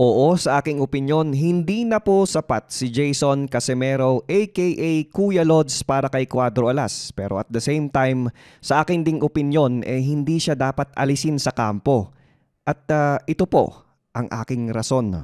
Oo, sa aking opinyon, hindi na po sapat si Jason Casimero aka Kuya Lods para kay Cuadro Alas. Pero at the same time, sa aking ding opinyon, hindi siya dapat alisin sa kampo. At ito po ang aking rason.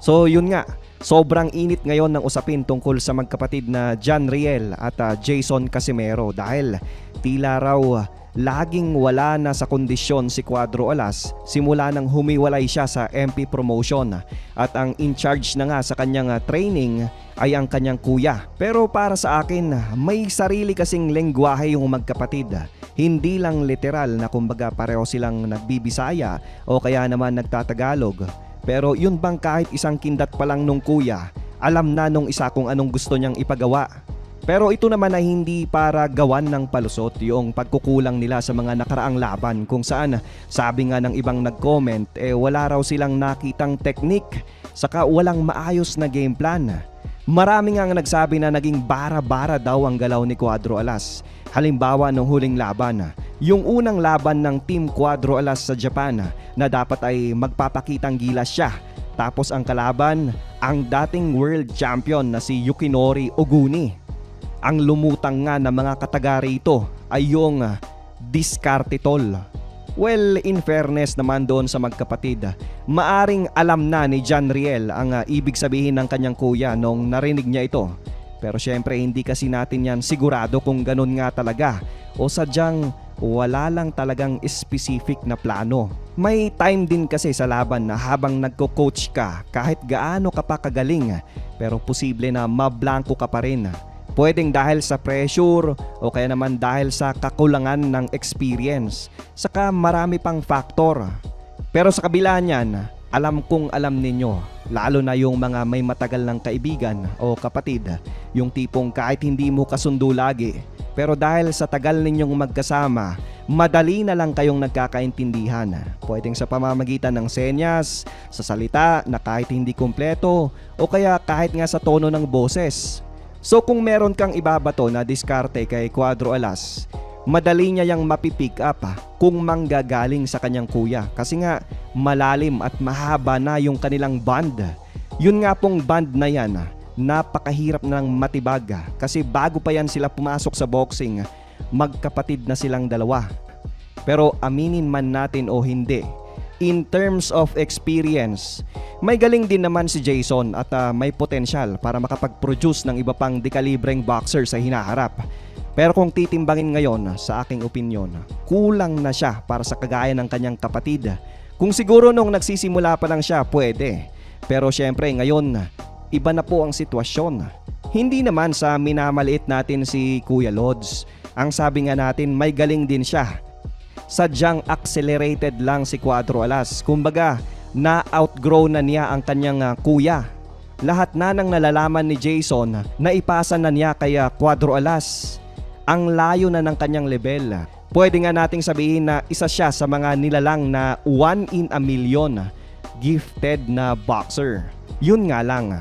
So yun nga, sobrang init ngayon ng usapin tungkol sa magkapatid na John Riel at Jason Casimero dahil tila raw laging wala na sa kondisyon si Cuadro Alas simula nang humiwalay siya sa MP promotion at ang in charge na nga sa kanyang training ay ang kanyang kuya. Pero para sa akin, may sarili kasing lengguwahe yung magkapatid. Hindi lang literal na kumbaga pareho silang nagbibisaya o kaya naman nagtatagalog. Pero yun bang kahit isang kindat pa lang nung kuya, alam na nung isa kung anong gusto niyang ipagawa. Pero ito naman ay hindi para gawan ng palusot yung pagkukulang nila sa mga nakaraang laban kung saan sabi nga ng ibang nag-comment wala raw silang nakitang technique saka walang maayos na game plan. Marami nga nagsabi na naging bara-bara daw ang galaw ni Cuadro Alas. Halimbawa nung huling laban, yung unang laban ng Team Cuadro Alas sa Japan na dapat ay magpapakitang gilas siya. Tapos ang kalaban, ang dating world champion na si Yukinori Oguni. Ang lumutang nga ng mga kataga rito ay yung diskarte tol. Well, in fairness naman doon sa magkapatid, maaring alam na ni John Riel ang ibig sabihin ng kanyang kuya nung narinig niya ito. Pero syempre hindi kasi natin yan sigurado kung ganun nga talaga o sadyang wala lang talagang specific na plano. May time din kasi sa laban na habang nagko-coach ka kahit gaano ka pa kagaling pero posible na mablangko ka pa rin. Pwedeng dahil sa pressure o kaya naman dahil sa kakulangan ng experience. Saka marami pang faktor. Pero sa kabila niyan, alam kong alam ninyo, lalo na yung mga may matagal ng kaibigan o kapatid, yung tipong kahit hindi mo kasundo lagi, pero dahil sa tagal ninyong magkasama, madali na lang kayong nagkakaintindihan. Pwedeng sa pamamagitan ng senyas, sa salita na kahit hindi kumpleto, o kaya kahit nga sa tono ng boses. So kung meron kang ibabato na diskarte kay Cuadro Alas, madali niya yang mapipick up kung manggagaling sa kanyang kuya. Kasi nga malalim at mahaba na yung kanilang bond. Yun nga pong bond na yan, napakahirap nang matibag. Kasi bago pa yan sila pumasok sa boxing, magkapatid na silang dalawa. Pero aminin man natin o hindi, in terms of experience, may galing din naman si Jason at may potensyal para makapag-produce ng iba pang dekalibreng boxer sa hinaharap. Pero kung titimbangin ngayon, sa aking opinyon, kulang na siya para sa kagaya ng kanyang kapatid. Kung siguro nung nagsisimula pa lang siya, pwede. Pero syempre ngayon, iba na po ang sitwasyon. Hindi naman sa minamaliit natin si Kuya Lods. Ang sabi nga natin, may galing din siya. Sadyang accelerated lang si Cuadro Alas. Kumbaga, na-outgrow na niya ang kanyang kuya. Lahat na ng nalalaman ni Jason, naipasa na niya kay Cuadro Alas. Ang layo na ng kanyang level. Pwede nga nating sabihin na isa siya sa mga nilalang na 1 in a million gifted na boxer. Yun nga lang,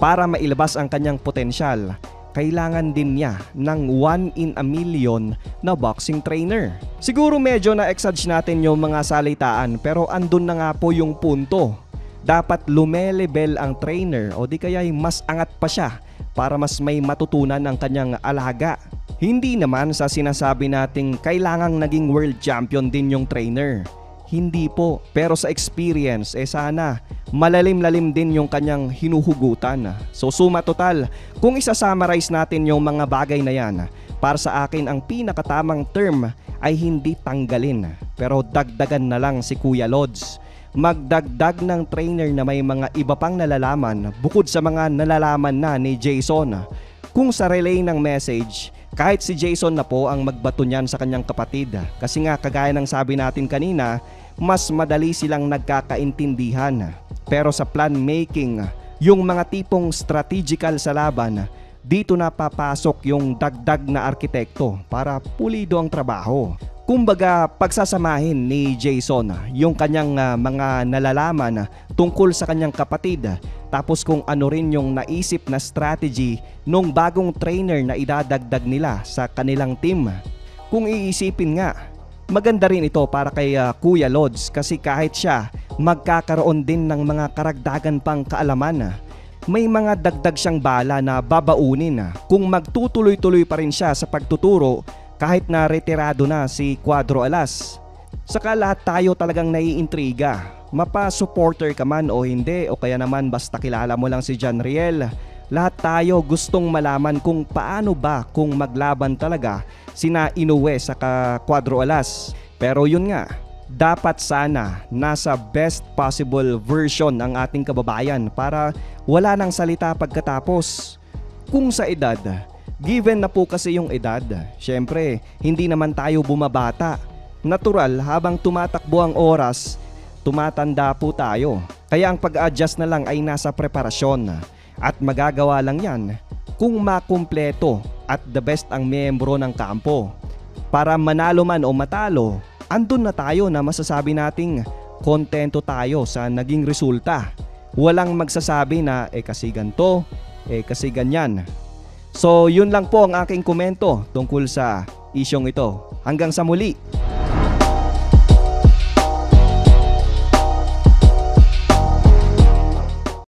para mailabas ang kanyang potensyal, kailangan din niya ng 1 in a million na boxing trainer. Siguro medyo na-exage natin yung mga salitaan pero andun na nga po yung punto. Dapat lumelebel ang trainer o di kaya'y mas angat pa siya para mas may matutunan ang kanyang alaga. Hindi naman sa sinasabi nating kailangang naging world champion din yung trainer. Hindi po. Pero sa experience, sana malalim-lalim din yung kanyang hinuhugutan. So suma total, kung isa-summarize natin yung mga bagay na yan, para sa akin ang pinakatamang term ay hindi tanggalin, pero dagdagan na lang si Kuya Lods. Magdagdag ng trainer na may mga iba pang nalalaman bukod sa mga nalalaman na ni Jason. Kung sa relay ng message, kahit si Jason na po ang magbato niyan sa kanyang kapatid. Kasi nga kagaya ng sabi natin kanina, mas madali silang nagkakaintindihan. Pero sa plan making, yung mga tipong strategical sa laban, dito na papasok yung dagdag na arkitekto para pulido ang trabaho. Kumbaga pagsasamahin ni Jason yung kanyang mga nalalaman tungkol sa kanyang kapatid, tapos kung ano rin yung naisip na strategy nung bagong trainer na idadagdag nila sa kanilang team. Kung iisipin nga, maganda rin ito para kay Kuya Lods kasi kahit siya magkakaroon din ng mga karagdagan pang kaalaman. May mga dagdag siyang bala na babaunin kung magtutuloy-tuloy pa rin siya sa pagtuturo kahit na retirado na si Cuadro Alas. Saka lahat tayo talagang naiintriga, mapa-supporter ka man o hindi o kaya naman basta kilala mo lang si John Riel. Lahat tayo gustong malaman kung paano ba kung maglaban talaga sina Inoue sa Cuadro Alas. Pero yun nga, dapat sana nasa best possible version ang ating kababayan para wala nang salita pagkatapos. Kung sa edad, given na po kasi yung edad, syempre hindi naman tayo bumabata. Natural, habang tumatakbo ang oras, tumatanda po tayo. Kaya ang pag-adjust na lang ay nasa preparasyon. At magagawa lang yan kung makumpleto at the best ang miyembro ng kampo. Para manalo man o matalo, andun na tayo na masasabi nating kontento tayo sa naging resulta. Walang magsasabi na kasi ganito, kasi ganyan. So yun lang po ang aking komento tungkol sa isyong ito. Hanggang sa muli.